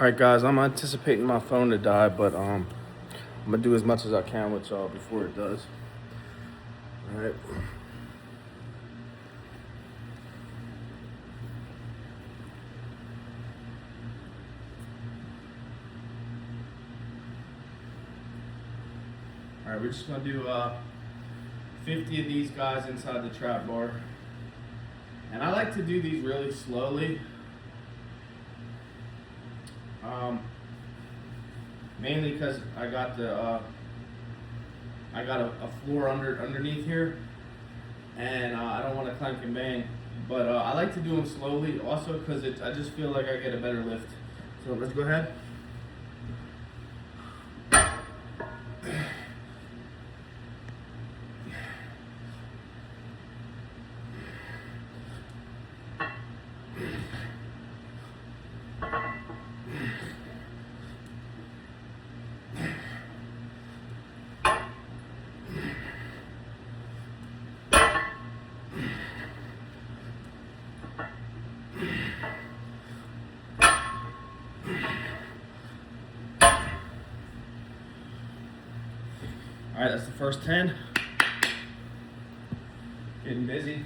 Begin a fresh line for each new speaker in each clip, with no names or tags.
Alright guys, I'm anticipating my phone to die, but I'm gonna do as much as I can with y'all before it does. Alright. Alright, we're just gonna do 50 of these guys inside the trap bar. And I like to do these really slowly. Mainly because I got a floor underneath here, and I don't want to clank and bang. But I like to do them slowly, also because I just feel like I get a better lift. So let's go ahead. All right, that's the first 10. Getting busy.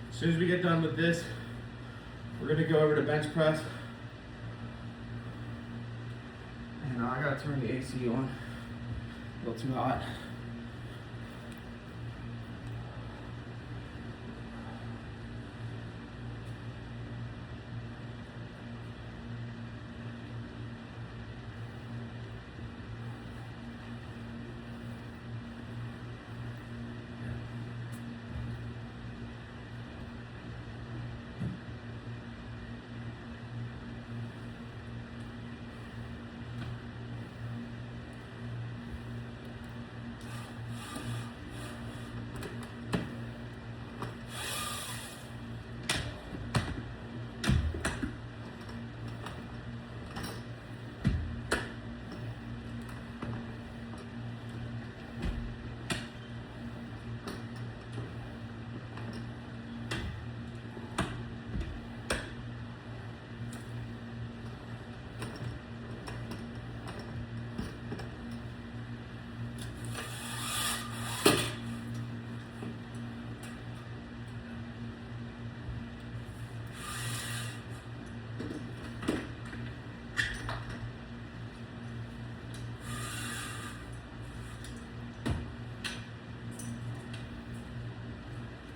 As soon as we get done with this, we're gonna go over to bench press. And I gotta turn the AC on. A little too hot.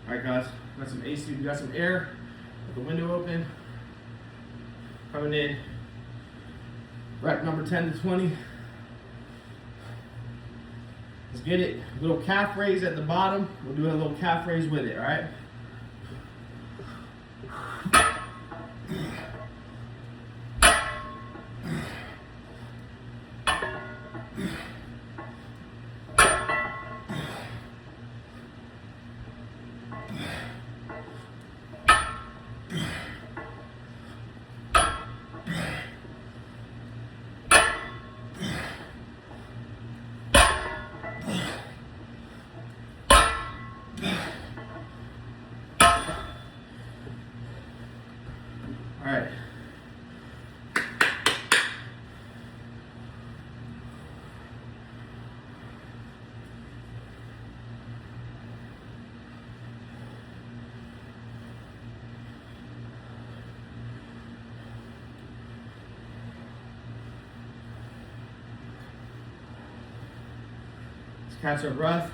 All right, guys, we got some AC, we got some air with the window open. Coming in, rep number 10 to 20. Let's get it. Little calf raise at the bottom. We'll do a little calf raise with it, all right? All right. Let's catch our breath.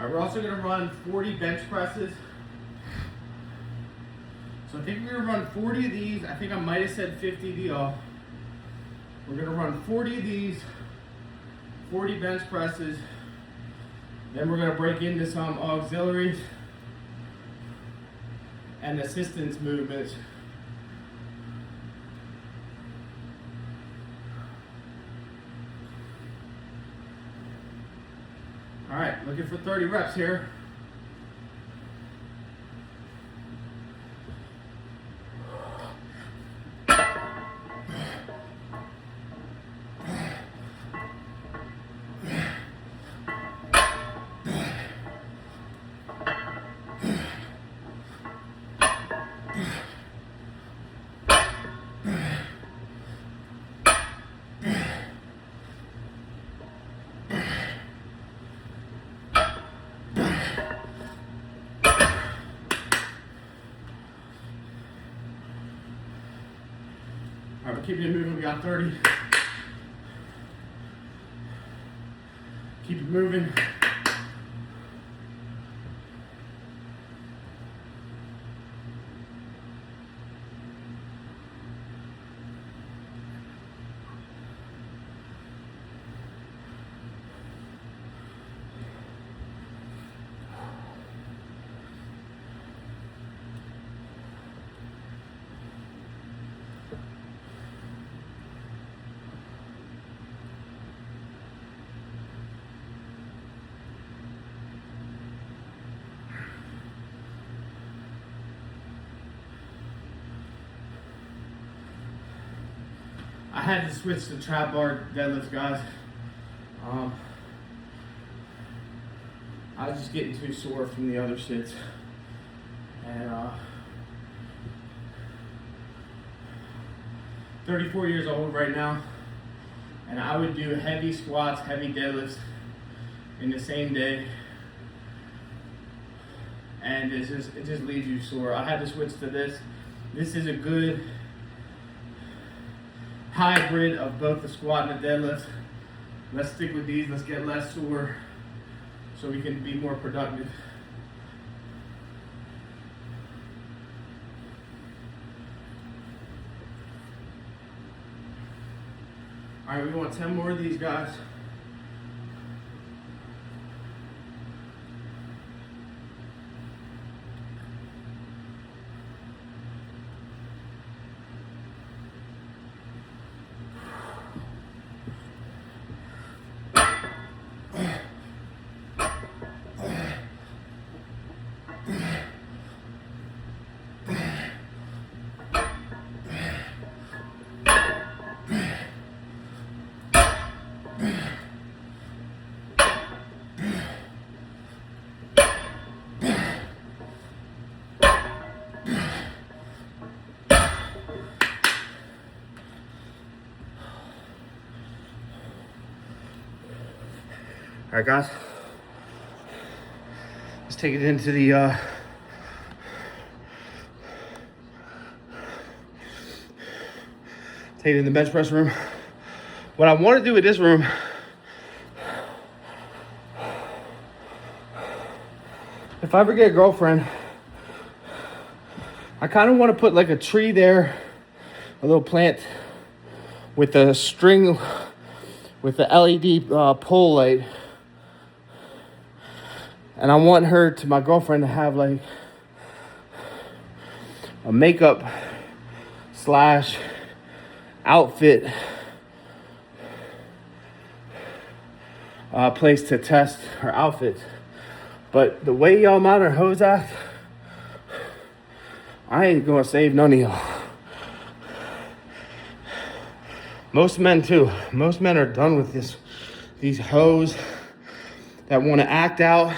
right, we're also gonna run 40 bench presses. So I think we're gonna run 40 of these. I think I might have said 50 of the We're gonna run 40 of these, 40 bench presses. Then we're gonna break into some auxiliaries and assistance movements. All right, looking for 30 reps here. All right, we're keeping it moving. We got 30. Keep it moving. I had to switch to trap bar deadlifts, guys. I was just getting too sore from the other shits. And 34 years old right now. And I would do heavy squats, heavy deadlifts in the same day. And it just leaves you sore. I had to switch to this. This is a good hybrid of both the squat and the deadlift. Let's stick with these. Let's get less sore so we can be more productive. All right, we want 10 more of these, guys. All right, guys, let's take it into the take it in the bench press room. What I want to do with this room, if I ever get a girlfriend, I kind of want to put like a tree there, a little plant with a string, with the LED pole light. And I want my girlfriend to have like a makeup / outfit place to test her outfits. But the way y'all modern hoes act, I ain't gonna save none of y'all. Most men too. Most men are done with these hoes that want to act out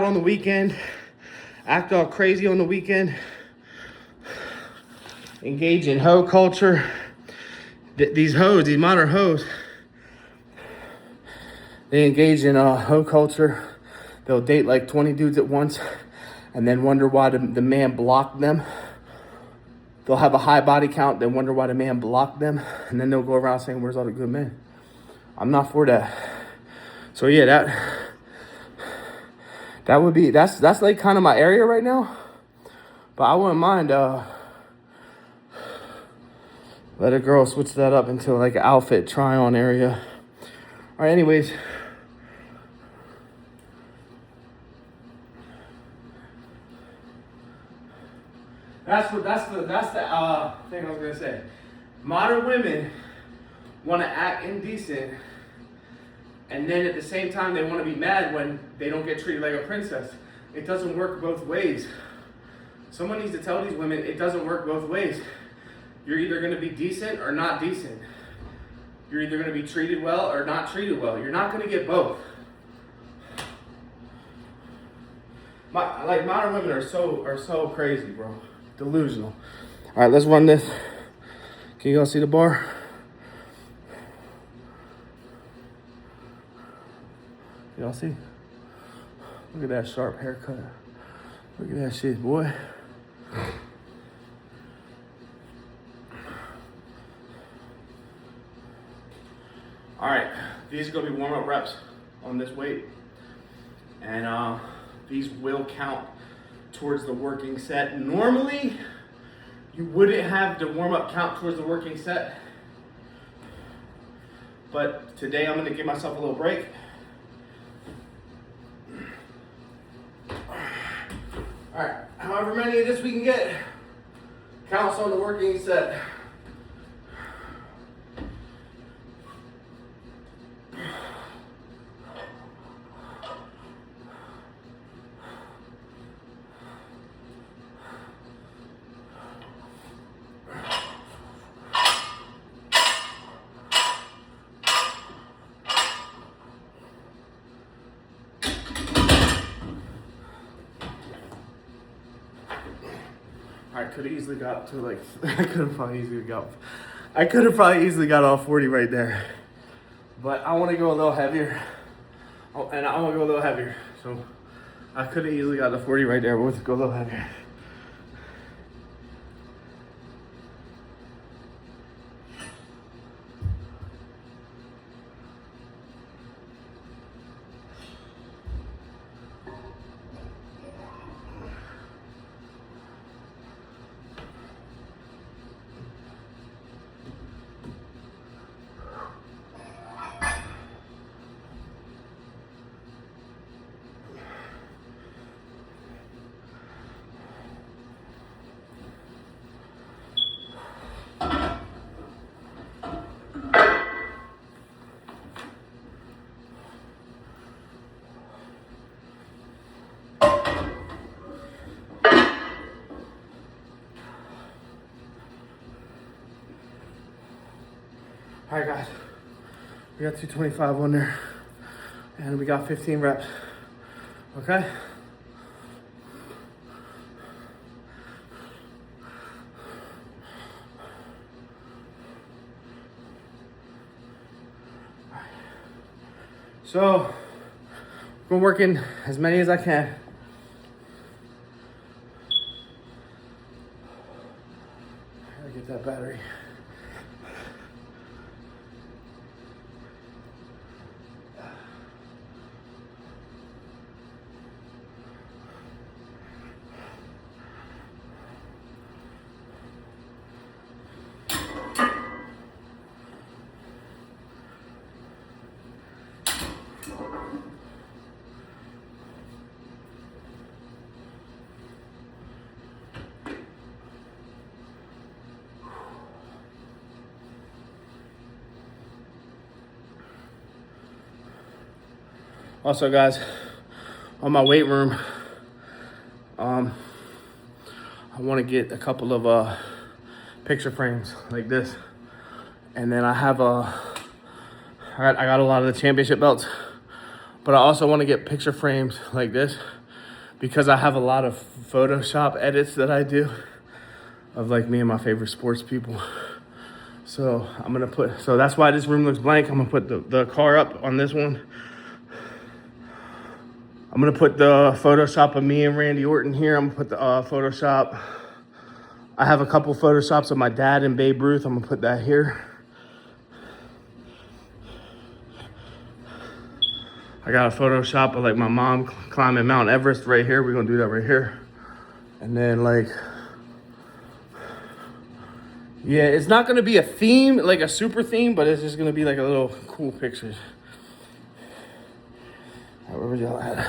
on the weekend, act all crazy on the weekend, engage in hoe culture. These hoes, these modern hoes, they engage in hoe culture. They'll date like 20 dudes at once and then wonder why the man blocked them. They'll have a high body count, then wonder why the man blocked them, and then they'll go around saying, where's all the good men? I'm not for that. So yeah, That's like kind of my area right now. But I wouldn't mind let a girl switch that up into like an outfit try on area. All right, anyways. That's the thing I was gonna say. Modern women want to act indecent, and then at the same time they want to be mad when they don't get treated like a princess. It doesn't work both ways. Someone needs to tell these women it doesn't work both ways. You're either gonna be decent or not decent. You're either gonna be treated well or not treated well. You're not gonna get both. Modern women are so crazy, bro. Delusional. All right, let's run this. Can you all see the bar? Y'all see? Look at that sharp haircut. Look at that shit, boy. All right, these are gonna be warm-up reps on this weight. And these will count towards the working set. Normally, you wouldn't have the warm-up count towards the working set. But today I'm gonna give myself a little break. All right, however many of this we can get counts on the working set. I could have easily got to like, I could have probably easily got all 40 right there. But I want to go a little heavier. Oh, and I want to go a little heavier. So I could have easily got the 40 right there, but let's go a little heavier. All right, guys, we got 225 on there, and we got 15 reps, okay? So, I'm working as many as I can. I gotta get that battery. Also, guys, on my weight room, I want to get a couple of picture frames like this, and then I have I got a lot of the championship belts, but I also want to get picture frames like this because I have a lot of Photoshop edits that I do of like me and my favorite sports people. So I'm gonna so that's why this room looks blank. I'm gonna put the car up on this one. I'm gonna put the Photoshop of me and Randy Orton here. I'm gonna put the Photoshop. I have a couple Photoshops of my dad and Babe Ruth. I'm gonna put that here. I I got a Photoshop of like my mom climbing Mount Everest right here. We're gonna do that right here. And then like, yeah, it's not gonna be a theme, like a super theme, but it's just gonna be like a little cool pictures. All right, where was y'all at? All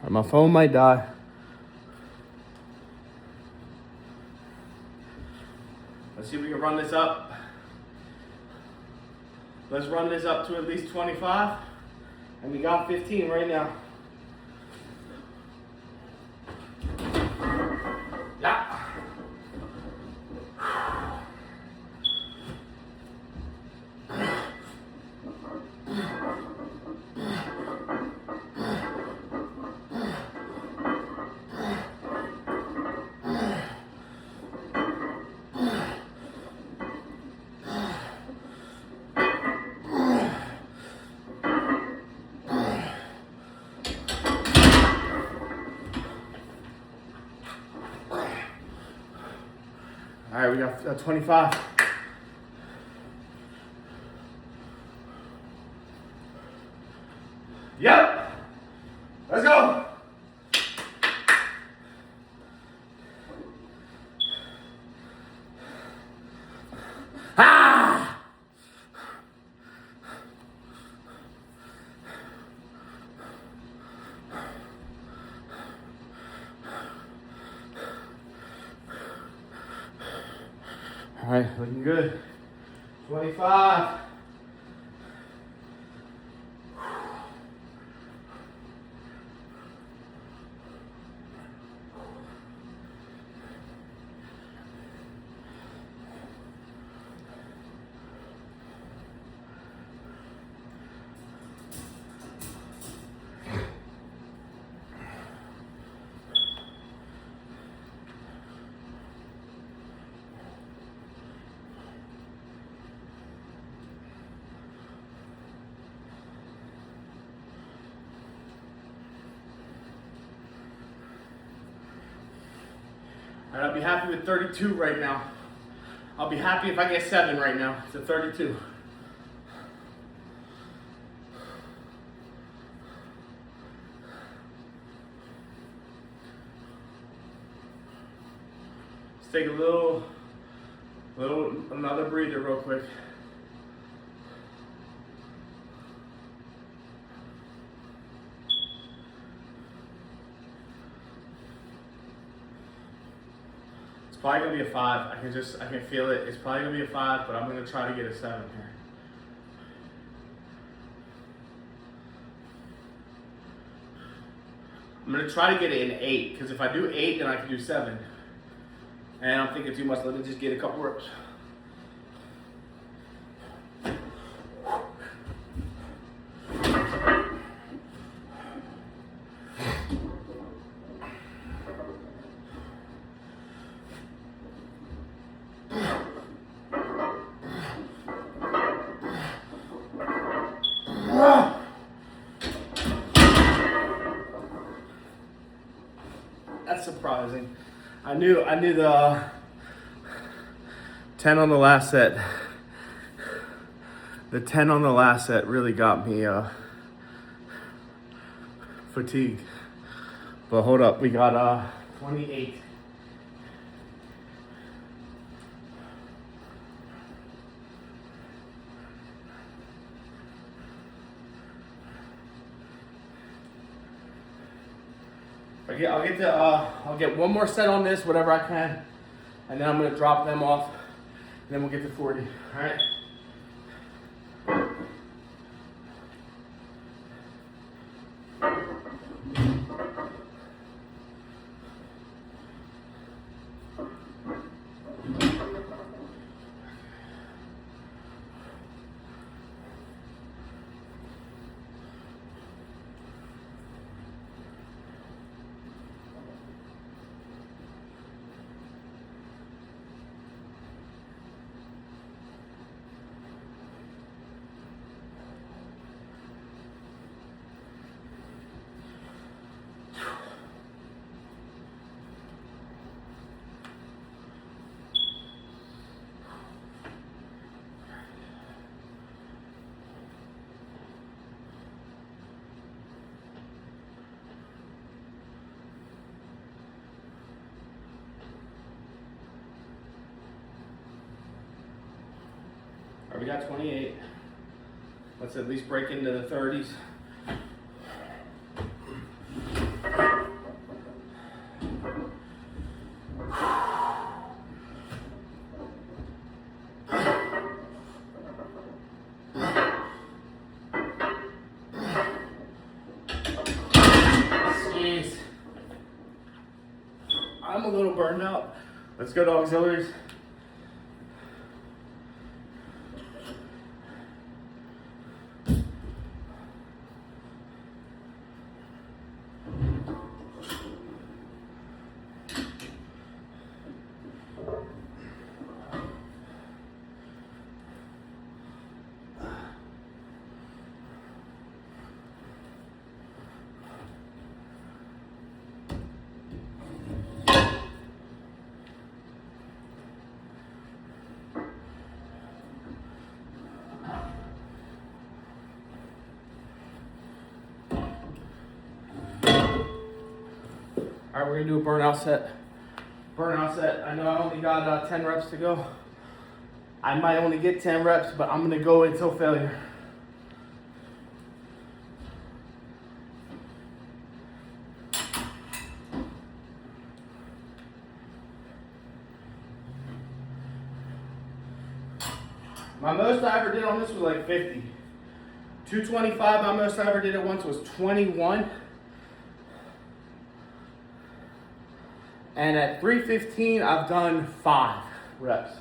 right, my phone might die. Let's see if we can run this up. Let's run this up to at least 25. And we got 15 right now. Yeah. All right, we got 25. Yep. Let's go. Ah! All right, looking good. 25. All right, I'll be happy with 32 right now. I'll be happy if I get 7 right now. It's a 32. Let's take another breather real quick. It's probably gonna be a 5. I can feel it. It's probably gonna be a 5, but I'm gonna try to get a 7 here. I'm gonna try to get it in 8, because if I do 8, then I can do 7. And I'm thinking too much. Let me just get a couple reps. That's surprising. I knew the 10 on the last set. The 10 on the last set really got me fatigued. But hold up, we got 28. I'll get one more set on this, whatever I can, and then I'm gonna drop them off, and then we'll get to 40. All right. Alright, we got 28. Let's at least break into the 30s. I'm a little burned out. Let's go to auxiliaries. All right, we're gonna do a burnout set. Burnout set. I know I only got 10 reps to go. I might only get 10 reps, but I'm gonna go until failure. My most I ever did on this was like 50. 225, my most I ever did it once was 21. And at 315, I've done 5 reps.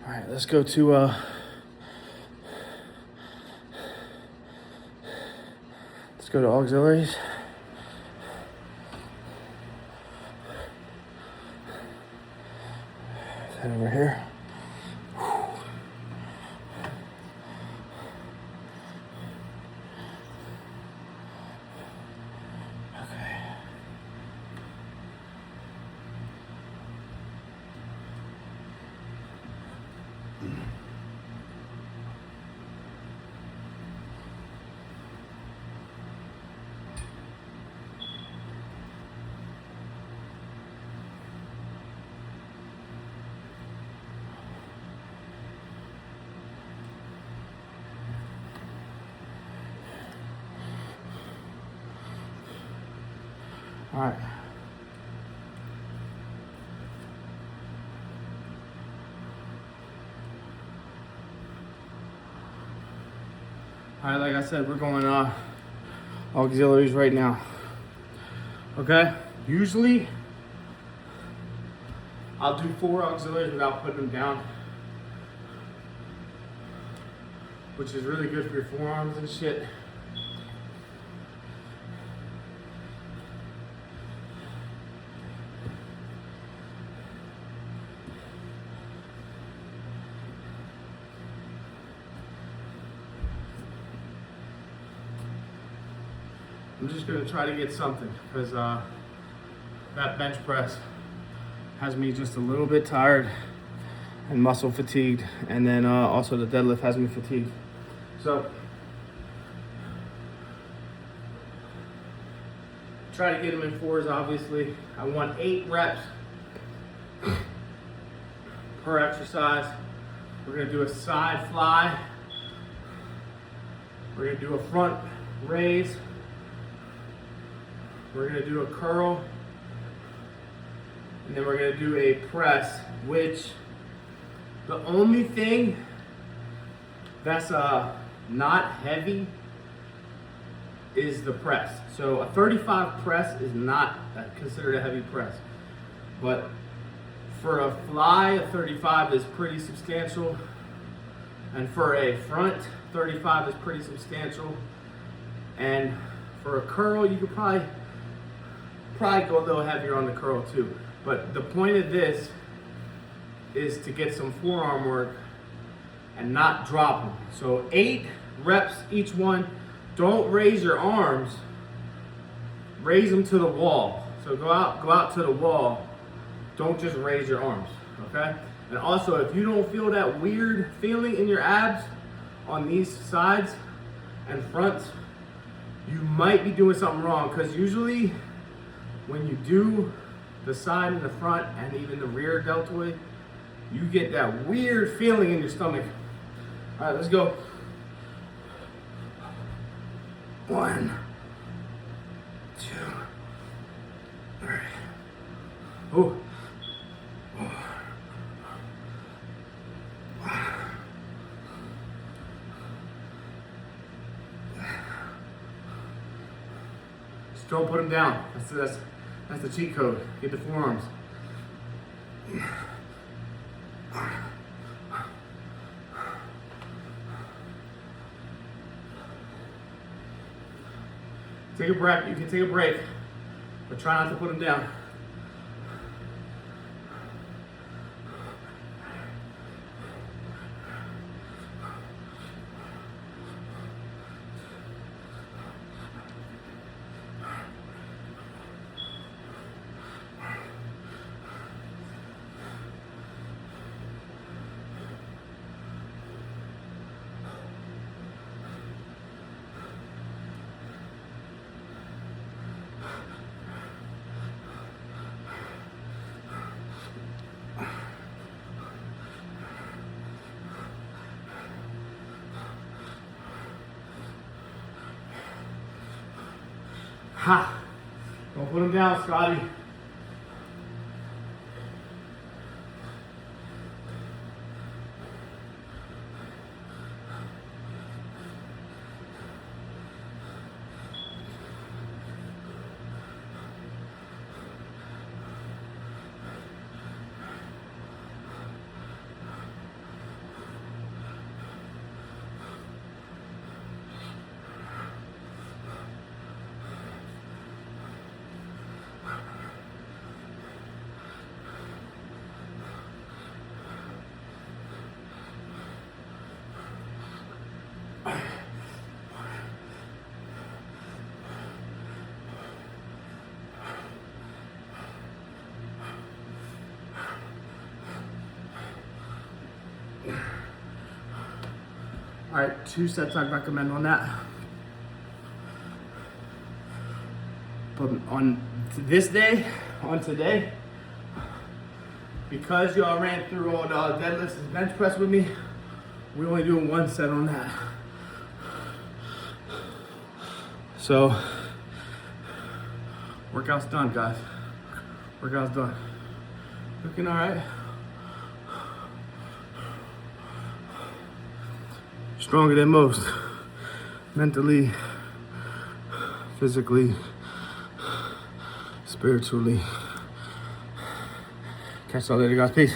All right, let's go to auxiliaries. Head over here. All right. All right, like I said, we're going auxiliaries right now. Okay? Usually, I'll do 4 auxiliaries without putting them down, which is really good for your forearms and shit. I'm just gonna try to get something because that bench press has me just a little bit tired and muscle fatigued, and then also the deadlift has me fatigued. So try to get them in 4s, obviously. I want 8 reps per exercise. We're gonna do a side fly. We're gonna do a front raise. We're gonna do a curl, and then we're gonna do a press, which the only thing that's not heavy is the press. So a 35 press is not considered a heavy press, but for a fly, a 35 is pretty substantial, and for a front, 35 is pretty substantial, and for a curl, you could probably go a little heavier on the curl too. But the point of this is to get some forearm work and not drop them. So 8 reps each one. Don't raise your arms, raise them to the wall. So go out to the wall. Don't just raise your arms, okay? And also, if you don't feel that weird feeling in your abs on these sides and fronts, you might be doing something wrong, because usually when you do the side and the front and even the rear deltoid, you get that weird feeling in your stomach. All right, let's go. 1, 2, 3. Ooh. Just don't put them down. That's the cheat code. Get the forearms. Take a breath. You can take a break, but try not to put them down. Ha! Don't put them down, Scotty. All right, 2 sets I'd recommend on that. But on this day, on today, because y'all ran through all the deadlifts and bench press with me, we're only doing 1 set on that. So, workout's done, guys. Workout's done. Looking all right. Stronger than most, mentally, physically, spiritually. Catch y'all later, guys. Peace.